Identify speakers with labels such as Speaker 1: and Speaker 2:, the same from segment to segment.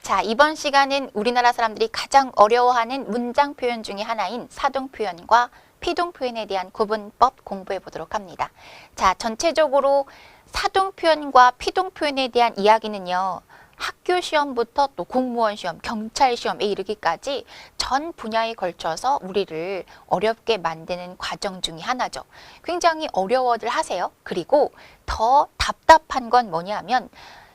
Speaker 1: 자, 이번 시간은 우리나라 사람들이 가장 어려워하는 문장 표현 중에 하나인 사동 표현과 피동 표현에 대한 구분법 공부해 보도록 합니다. 자, 전체적으로 사동 표현과 피동 표현에 대한 이야기는요. 학교 시험부터 또 공무원 시험, 경찰 시험에 이르기까지 전 분야에 걸쳐서 우리를 어렵게 만드는 과정 중에 하나죠. 굉장히 어려워들 하세요. 그리고 더 답답한 건 뭐냐면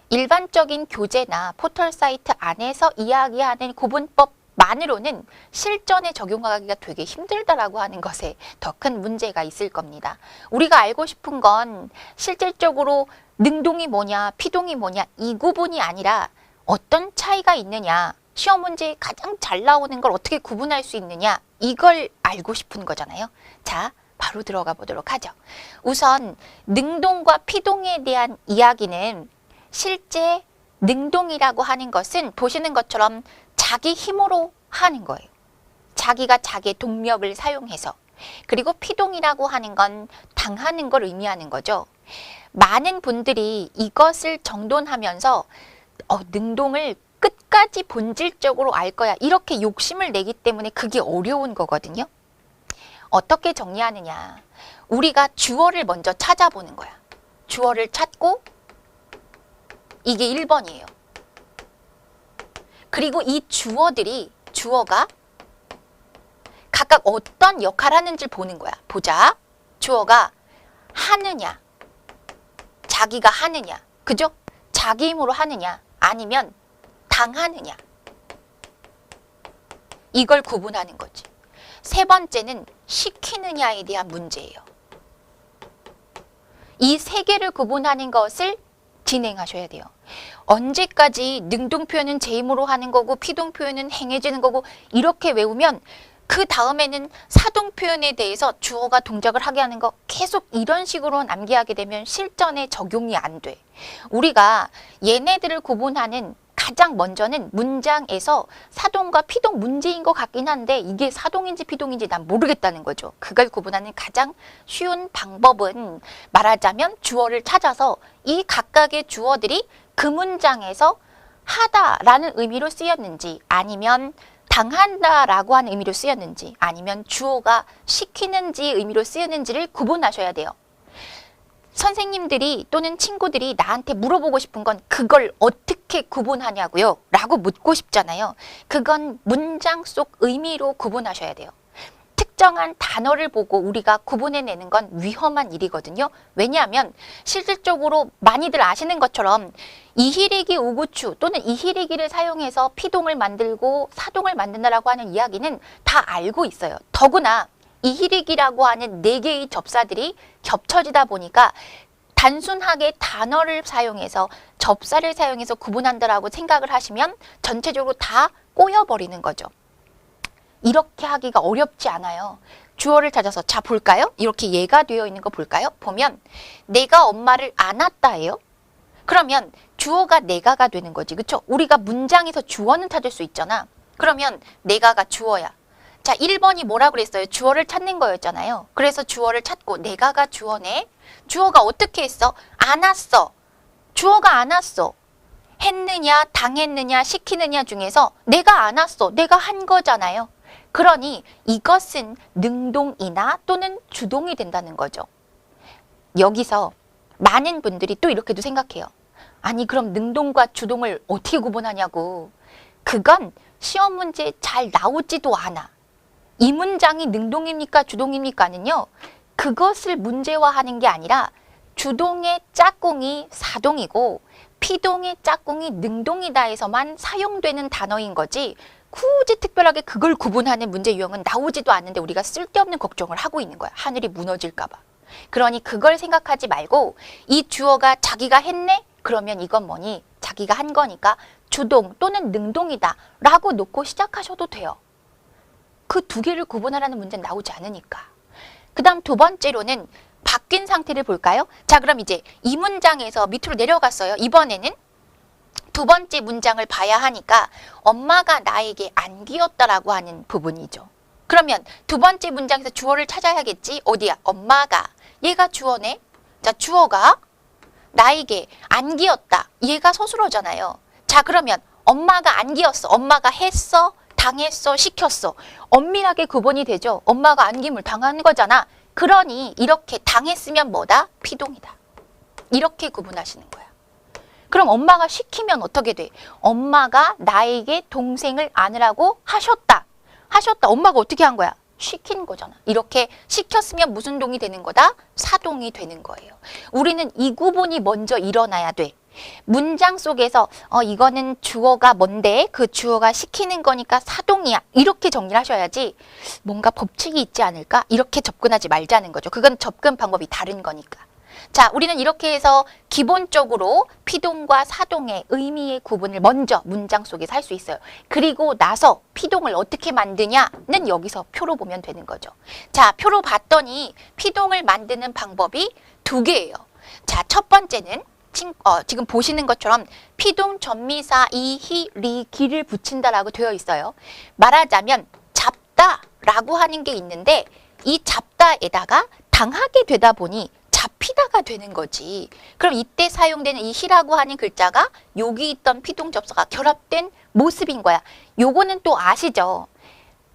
Speaker 1: 일반적인 교재나 포털 사이트 안에서 이야기하는 구분법만으로는 실전에 적용하기가 되게 힘들다라고 하는 것에 더 큰 문제가 있을 겁니다. 우리가 알고 싶은 건 실질적으로 능동이 뭐냐, 피동이 뭐냐 이 구분이 아니라 어떤 차이가 있느냐, 시험 문제에 가장 잘 나오는 걸 어떻게 구분할 수 있느냐 이걸 알고 싶은 거잖아요. 자, 바로 들어가 보도록 하죠. 우선 능동과 피동에 대한 이야기는 실제 능동이라고 하는 것은 보시는 것처럼 자기 힘으로 하는 거예요. 자기가 자기의 동력을 사용해서. 그리고 피동이라고 하는 건 당하는 걸 의미하는 거죠. 많은 분들이 이것을 정돈하면서 능동을 끝까지 본질적으로 알 거야 이렇게 욕심을 내기 때문에 그게 어려운 거거든요. 어떻게 정리하느냐. 우리가 주어를 먼저 찾아보는 거야. 주어를 찾고 이게 1번이에요. 그리고 이 주어가 각각 어떤 역할을 하는지를 보는 거야. 보자. 주어가 하느냐, 자기가 하느냐, 그죠? 자기 힘으로 하느냐, 아니면 당하느냐. 이걸 구분하는 거지. 세 번째는 시키느냐에 대한 문제예요. 이 세 개를 구분하는 것을 진행하셔야 돼요. 언제까지 능동 표현은 제 힘으로 하는 거고 피동 표현은 행해지는 거고 이렇게 외우면 그 다음에는 사동 표현에 대해서 주어가 동작을 하게 하는 거 계속 이런 식으로 남기하게 되면 실전에 적용이 안 돼. 우리가 얘네들을 구분하는 가장 먼저는 문장에서 사동과 피동 문제인 것 같긴 한데 이게 사동인지 피동인지 난 모르겠다는 거죠. 그걸 구분하는 가장 쉬운 방법은 말하자면 주어를 찾아서 이 각각의 주어들이 그 문장에서 하다라는 의미로 쓰였는지 아니면 당한다라고 하는 의미로 쓰였는지 아니면 주어가 시키는지 의미로 쓰였는지를 구분하셔야 돼요. 선생님들이 또는 친구들이 나한테 물어보고 싶은 건 그걸 어떻게 구분하냐고요? 라고 묻고 싶잖아요. 그건 문장 속 의미로 구분하셔야 돼요. 특정한 단어를 보고 우리가 구분해내는 건 위험한 일이거든요. 왜냐하면 실질적으로 많이들 아시는 것처럼 이희리기 우구추 또는 이희리기를 사용해서 피동을 만들고 사동을 만든다라고 하는 이야기는 다 알고 있어요. 더구나 이희리기라고 하는 4개의 접사들이 겹쳐지다 보니까 단순하게 단어를 사용해서 접사를 사용해서 구분한다라고 생각을 하시면 전체적으로 다 꼬여버리는 거죠. 이렇게 하기가 어렵지 않아요. 주어를 찾아서 자 볼까요? 이렇게 예가 되어 있는 거 볼까요? 보면 내가 엄마를 안았다예요. 그러면 주어가 내가가 되는 거지. 그렇죠? 우리가 문장에서 주어는 찾을 수 있잖아. 그러면 내가가 주어야. 자, 1번이 뭐라 그랬어요? 주어를 찾는 거였잖아요. 그래서 주어를 찾고 내가가 주어네. 주어가 어떻게 했어? 안았어. 주어가 안았어. 했느냐, 당했느냐, 시키느냐 중에서 내가 안았어. 내가 한 거잖아요. 그러니 이것은 능동이나 또는 주동이 된다는 거죠. 여기서 많은 분들이 또 이렇게도 생각해요. 아니 그럼 능동과 주동을 어떻게 구분하냐고. 그건 시험 문제에 잘 나오지도 않아. 이 문장이 능동입니까 주동입니까는요. 그것을 문제화하는 게 아니라 주동의 짝꿍이 사동이고 피동의 짝꿍이 능동이다 해서만 사용되는 단어인 거지 굳이 특별하게 그걸 구분하는 문제 유형은 나오지도 않는데 우리가 쓸데없는 걱정을 하고 있는 거야. 하늘이 무너질까 봐. 그러니 그걸 생각하지 말고 이 주어가 자기가 했네? 그러면 이건 뭐니? 자기가 한 거니까 주동 또는 능동이다 라고 놓고 시작하셔도 돼요. 그 2개를 구분하라는 문제는 나오지 않으니까. 그 다음 2번째로는 바뀐 상태를 볼까요? 자, 그럼 이제 이 문장에서 밑으로 내려갔어요. 이번에는 2번째 문장을 봐야 하니까 엄마가 나에게 안기었다라고 하는 부분이죠. 그러면 2번째 문장에서 주어를 찾아야겠지. 어디야? 엄마가. 얘가 주어네. 자, 주어가 나에게 안기었다. 얘가 서술어잖아요. 자, 그러면 엄마가 안 기었어. 엄마가 했어. 당했어. 시켰어. 엄밀하게 구분이 되죠. 엄마가 안김을 당한 거잖아. 그러니 이렇게 당했으면 뭐다? 피동이다. 이렇게 구분하시는 거야. 그럼 엄마가 시키면 어떻게 돼? 엄마가 나에게 동생을 안으라고 하셨다. 하셨다. 엄마가 어떻게 한 거야? 시킨 거잖아. 이렇게 시켰으면 무슨 동이 되는 거다? 사동이 되는 거예요. 우리는 이 구분이 먼저 일어나야 돼. 문장 속에서 이거는 주어가 뭔데? 그 주어가 시키는 거니까 사동이야. 이렇게 정리를 하셔야지 뭔가 법칙이 있지 않을까? 이렇게 접근하지 말자는 거죠. 그건 접근 방법이 다른 거니까. 자, 우리는 이렇게 해서 기본적으로 피동과 사동의 의미의 구분을 먼저 문장 속에서 할 수 있어요. 그리고 나서 피동을 어떻게 만드냐는 여기서 표로 보면 되는 거죠. 자, 표로 봤더니 피동을 만드는 방법이 두 개예요. 자, 첫 번째는 지금 보시는 것처럼 피동 전미사 이히 리 기를 붙인다라고 되어 있어요. 말하자면 잡다라고 하는 게 있는데 이 잡다에다가 당하게 되다 보니 잡히다가 되는 거지. 그럼 이때 사용되는 이 히라고 하는 글자가 여기 있던 피동 접사가 결합된 모습인 거야. 요거는 또 아시죠?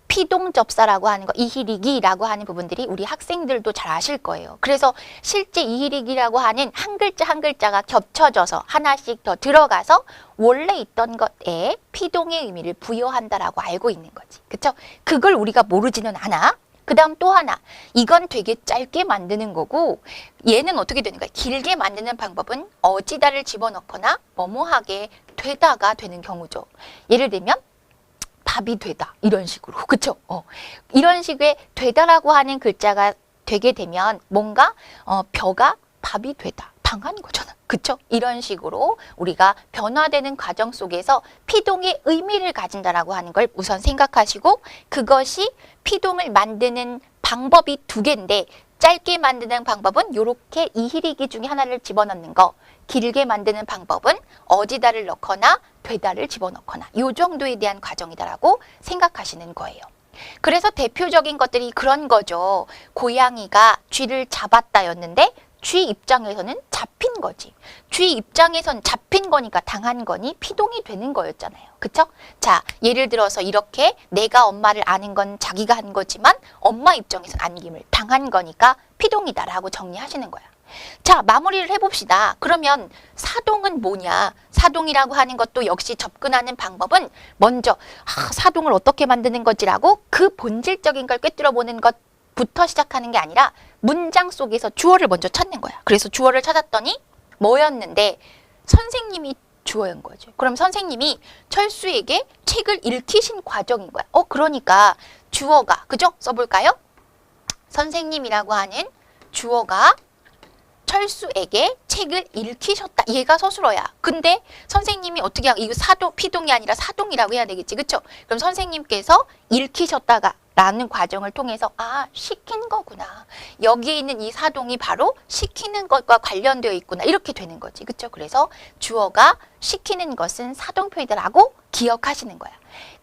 Speaker 1: 피동 접사라고 하는 거, 이히리기라고 하는 부분들이 우리 학생들도 잘 아실 거예요. 그래서 실제 이히리기라고 하는 한 글자 한 글자가 겹쳐져서 하나씩 더 들어가서 원래 있던 것에 피동의 의미를 부여한다라고 알고 있는 거지. 그쵸? 그걸 우리가 모르지는 않아. 그 다음 또 하나, 이건 되게 짧게 만드는 거고 얘는 어떻게 되는 거야? 길게 만드는 방법은 어지다를 집어넣거나 뭐뭐하게 되다가 되는 경우죠. 예를 들면 밥이 되다 이런 식으로. 그쵸? 이런 식의 되다라고 하는 글자가 되게 되면 뭔가 벼가 밥이 되다. 당한 거잖아. 그쵸? 이런 식으로 우리가 변화되는 과정 속에서 피동의 의미를 가진다라고 하는 걸 우선 생각하시고 그것이 피동을 만드는 방법이 두 개인데 짧게 만드는 방법은 이렇게 이히리기 중에 하나를 집어넣는 거, 길게 만드는 방법은 어지다를 넣거나 되다를 집어넣거나 이 정도에 대한 과정이다라고 생각하시는 거예요. 그래서 대표적인 것들이 그런 거죠. 고양이가 쥐를 잡았다였는데 쥐 입장에서는 잡힌 거지. 쥐 입장에선 잡힌 거니까 당한 거니 피동이 되는 거였잖아요. 그쵸? 자, 예를 들어서 이렇게 내가 엄마를 아는 건 자기가 한 거지만 엄마 입장에선 안김을 당한 거니까 피동이다라고 정리하시는 거야. 자, 마무리를 해봅시다. 그러면 사동은 뭐냐? 사동이라고 하는 것도 역시 접근하는 방법은 먼저 사동을 어떻게 만드는 거지라고 그 본질적인 걸 꿰뚫어보는 것부터 시작하는 게 아니라 문장 속에서 주어를 먼저 찾는 거야. 그래서 주어를 찾았더니 뭐였는데 선생님이 주어인 거죠. 그럼 선생님이 철수에게 책을 읽히신 과정인 거야. 그러니까 주어가, 그죠? 써볼까요? 선생님이라고 하는 주어가 철수에게 책을 읽히셨다. 얘가 서술어야. 근데 선생님이 어떻게 하고 이거 피동이 아니라 사동이라고 해야 되겠지. 그쵸? 그럼 선생님께서 읽히셨다가 라는 과정을 통해서 시킨 거구나. 여기에 있는 이 사동이 바로 시키는 것과 관련되어 있구나. 이렇게 되는 거지. 그쵸? 그래서 주어가 시키는 것은 사동표이다라고 기억하시는 거야.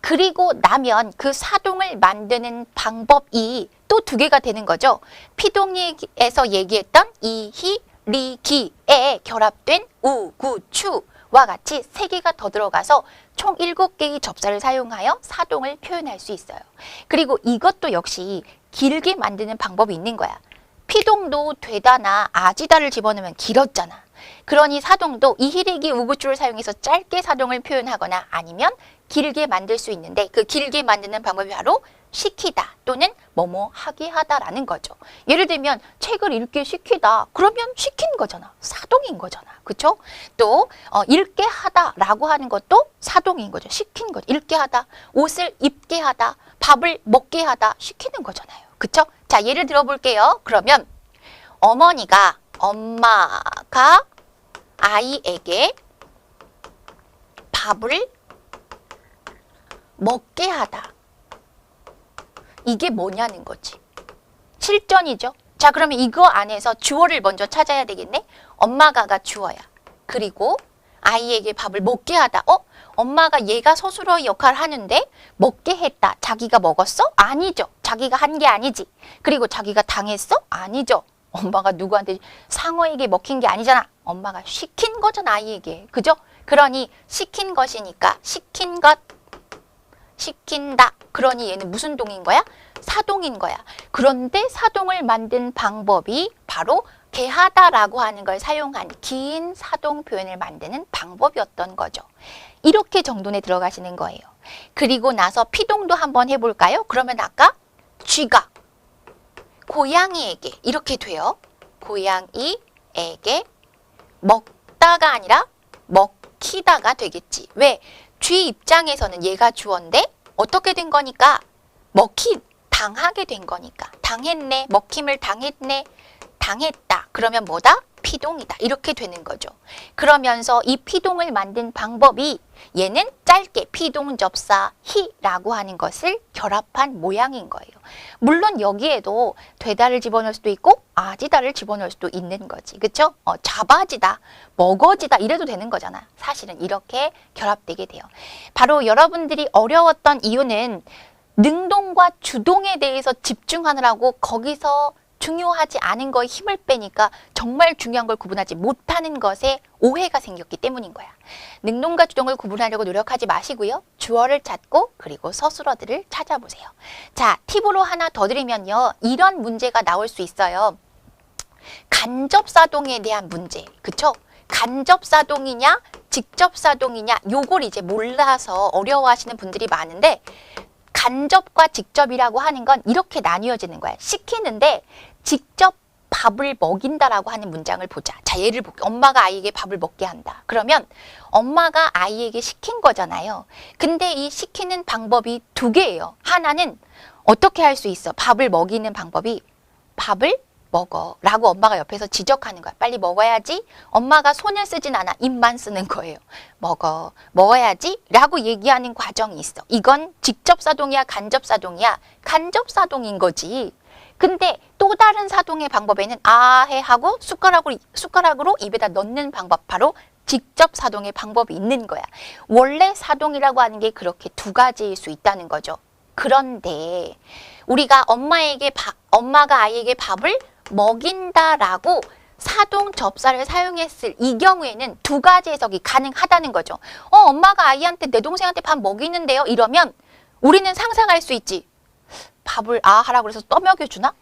Speaker 1: 그리고 나면 그 사동을 만드는 방법이 또 두 개가 되는 거죠. 피동에서 얘기했던 이히, 리, 기에 결합된 우, 구, 추와 같이 세 개가 더 들어가서 총 7개의 접사를 사용하여 사동을 표현할 수 있어요. 그리고 이것도 역시 길게 만드는 방법이 있는 거야. 피동도 되다나 아지다를 집어넣으면 길었잖아. 그러니 사동도 이히리기 우구추를 사용해서 짧게 사동을 표현하거나 아니면 길게 만들 수 있는데 그 길게 만드는 방법이 바로 시키다 또는 뭐뭐 하게 하다라는 거죠. 예를 들면 책을 읽게 시키다. 그러면 시킨 거잖아. 사동인 거잖아. 그쵸? 또 읽게 하다라고 하는 것도 사동인 거죠. 시킨 거죠. 읽게 하다. 옷을 입게 하다. 밥을 먹게 하다. 시키는 거잖아요. 그쵸? 자, 예를 들어 볼게요. 그러면 엄마가 아이에게 밥을 먹게 하다. 이게 뭐냐는 거지. 실전이죠. 자, 그러면 이거 안에서 주어를 먼저 찾아야 되겠네. 엄마가가 주어야. 그리고 아이에게 밥을 먹게 하다. 엄마가 얘가 서술어 역할을 하는데 먹게 했다. 자기가 먹었어? 아니죠. 자기가 한 게 아니지. 그리고 자기가 당했어? 아니죠. 엄마가 누구한테 상어에게 먹힌 게 아니잖아. 엄마가 시킨 거잖아, 아이에게. 그죠? 그러니 시킨 것이니까 시킨 것, 시킨다. 그러니 얘는 무슨 동인 거야? 사동인 거야. 그런데 사동을 만든 방법이 바로 개하다라고 하는 걸 사용한 긴 사동 표현을 만드는 방법이었던 거죠. 이렇게 정돈에 들어가시는 거예요. 그리고 나서 피동도 한번 해볼까요? 그러면 아까 쥐가 고양이에게 이렇게 돼요. 고양이에게 먹다가 아니라 먹히다가 되겠지. 왜? 쥐 입장에서는 얘가 주어인데 어떻게 된 거니까? 당하게 된 거니까. 당했네, 먹힘을 당했네, 당했다. 그러면 뭐다? 피동이다. 이렇게 되는 거죠. 그러면서 이 피동을 만든 방법이 얘는 짧게 피동접사 히라고 하는 것을 결합한 모양인 거예요. 물론 여기에도 되다를 집어넣을 수도 있고 아지다를 집어넣을 수도 있는 거지. 그쵸? 잡아지다, 먹어지다 이래도 되는 거잖아. 사실은 이렇게 결합되게 돼요. 바로 여러분들이 어려웠던 이유는 능동과 주동에 대해서 집중하느라고 거기서 중요하지 않은 거에 힘을 빼니까 정말 중요한 걸 구분하지 못하는 것에 오해가 생겼기 때문인 거야. 능동과 주동을 구분하려고 노력하지 마시고요. 주어를 찾고 그리고 서술어들을 찾아보세요. 자, 팁으로 하나 더 드리면요. 이런 문제가 나올 수 있어요. 간접사동에 대한 문제. 그쵸? 간접사동이냐 직접사동이냐 요걸 이제 몰라서 어려워하시는 분들이 많은데 간접과 직접이라고 하는 건 이렇게 나뉘어지는 거야. 시키는데 직접 밥을 먹인다라고 하는 문장을 보자. 자, 예를 볼게. 엄마가 아이에게 밥을 먹게 한다. 그러면 엄마가 아이에게 시킨 거잖아요. 근데 이 시키는 방법이 두 개예요. 하나는 어떻게 할 수 있어? 밥을 먹이는 방법이 밥을 먹어 라고 엄마가 옆에서 지적하는 거야. 빨리 먹어야지. 엄마가 손을 쓰진 않아. 입만 쓰는 거예요. 먹어야지 라고 얘기하는 과정이 있어. 이건 직접사동이야 간접사동이야? 간접사동인 거지. 근데 또 다른 사동의 방법에는 아해 하고 숟가락으로 입에다 넣는 방법, 바로 직접 사동의 방법이 있는 거야. 원래 사동이라고 하는 게 그렇게 두 가지일 수 있다는 거죠. 그런데 우리가 엄마가 아이에게 밥을 먹인다라고 사동 접사를 사용했을 이 경우에는 두 가지 해석이 가능하다는 거죠. 엄마가 아이한테 내 동생한테 밥 먹이는데요. 이러면 우리는 상상할 수 있지. 밥을 하라고 그래서 떠먹여주나?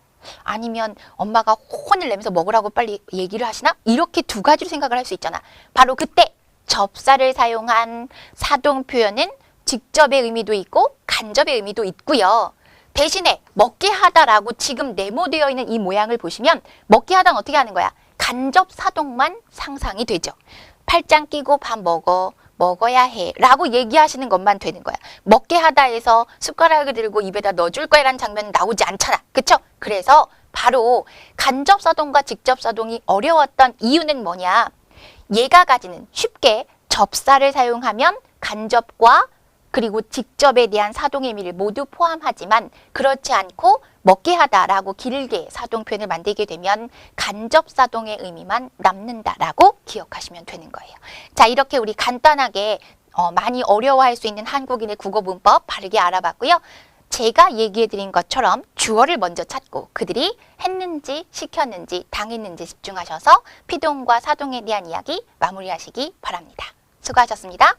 Speaker 1: 아니면 엄마가 혼을 내면서 먹으라고 빨리 얘기를 하시나? 이렇게 두 가지로 생각을 할 수 있잖아. 바로 그때 접사를 사용한 사동 표현은 직접의 의미도 있고 간접의 의미도 있고요. 대신에 먹게 하다라고 지금 네모되어 있는 이 모양을 보시면 먹게 하다는 어떻게 하는 거야? 간접 사동만 상상이 되죠. 팔짱 끼고 밥 먹어야 해 라고 얘기하시는 것만 되는 거야. 먹게 하다에서 숟가락을 들고 입에다 넣어줄 거야 라는 장면은 나오지 않잖아. 그쵸? 그래서 바로 간접사동과 직접사동이 어려웠던 이유는 뭐냐? 얘가 가지는 쉽게 접사를 사용하면 간접과 그리고 직접에 대한 사동의 의미를 모두 포함하지만 그렇지 않고 먹게 하다라고 길게 사동 표현을 만들게 되면 간접사동의 의미만 남는다라고 기억하시면 되는 거예요. 자, 이렇게 우리 간단하게 많이 어려워할 수 있는 한국인의 국어 문법 바르게 알아봤고요. 제가 얘기해드린 것처럼 주어를 먼저 찾고 그들이 했는지 시켰는지 당했는지 집중하셔서 피동과 사동에 대한 이야기 마무리하시기 바랍니다. 수고하셨습니다.